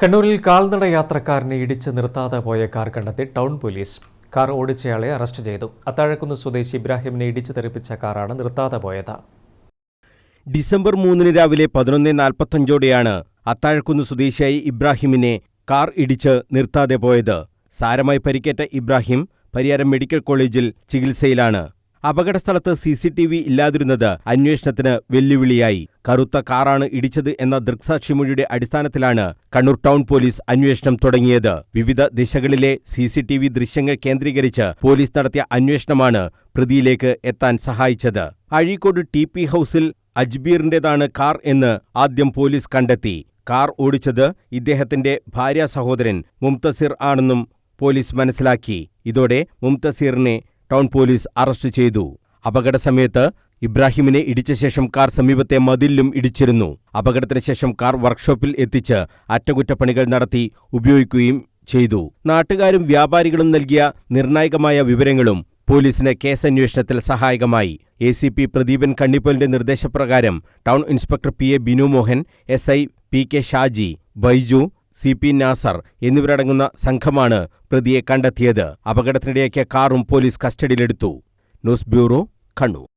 കണ്ണൂരിൽ കാൽനട യാത്രക്കാരനെ ഇടിച്ച് നിർത്താതെ പോയ കാർ കണ്ടെത്തി ടൗൺ പോലീസ്. കാർ ഓടിച്ചയാളെ അറസ്റ്റ് ചെയ്തു. അത്താഴക്കുന്ന് സ്വദേശി ഇബ്രാഹിമിനെ ഇടിച്ചു തെറിപ്പിച്ച കാറാണ് നിർത്താതെ പോയത്. ഡിസംബർ 3 രാവിലെ 11:45 അത്താഴക്കുന്ന് സ്വദേശിയായ ഇബ്രാഹിമിനെ കാർ ഇടിച്ച് നിർത്താതെ പോയത്. സാരമായി പരിക്കേറ്റ ഇബ്രാഹിം പരിയാരം മെഡിക്കൽ കോളേജിൽ ചികിത്സയിലാണ്. അപകടസ്ഥലത്ത് CCTV ഇല്ലാതിരുന്നത് അന്വേഷണത്തിന് വെല്ലുവിളിയായി. കറുത്ത കാറാണ് ഇടിച്ചത് എന്ന ദൃക്സാക്ഷിമൊഴിയുടെ അടിസ്ഥാനത്തിലാണ് കണ്ണൂർ ടൗൺ പോലീസ് അന്വേഷണം തുടങ്ങിയത്. വിവിധ ദിശകളിലെ CCTV ദൃശ്യങ്ങൾ കേന്ദ്രീകരിച്ച് പോലീസ് നടത്തിയ അന്വേഷണമാണ് പ്രതിയിലേക്ക് എത്താൻ സഹായിച്ചത്. അഴീക്കോട് TP ഹൗസിൽ അജ്ബീറിന്റേതാണ് കാർ എന്ന് ആദ്യം പോലീസ് കണ്ടെത്തി. കാർ ഓടിച്ചത് ഇദ്ദേഹത്തിന്റെ ഭാര്യ സഹോദരൻ മുംതസിർ ആണെന്നും പോലീസ് മനസ്സിലാക്കി. ഇതോടെ മുംതസിറിനെ ടൗൺ പോലീസ് അറസ്റ്റ് ചെയ്തു. അപകട സമയത്ത് ഇബ്രാഹിമിനെ ഇടിച്ച ശേഷം കാർ സമീപത്തെ മതിലിലും ഇടിച്ചിരുന്നു. അപകടത്തിന് ശേഷം കാർ വർക്ക്ഷോപ്പിൽ എത്തിച്ച് അറ്റകുറ്റപ്പണികൾ നടത്തി ഉപയോഗിക്കുകയും ചെയ്തു. നാട്ടുകാരും വ്യാപാരികളും നൽകിയ നിർണായകമായ വിവരങ്ങളും പോലീസിന് കേസന്വേഷണത്തിൽ സഹായകമായി. ACP പ്രദീപൻ കണ്ണിപ്പോലിന്റെ നിർദ്ദേശപ്രകാരം town inspector PA Binu Mohan, SI PK Shaji, Baiju, CP Nasar എന്നിവരടങ്ങുന്ന സംഘമാണ് പ്രതിയെ കണ്ടെത്തിയത്. അപകടത്തിനിടയാക്കിയ കാറും പോലീസ് കസ്റ്റഡിയിലെടുത്തു. News bureau, Kannur.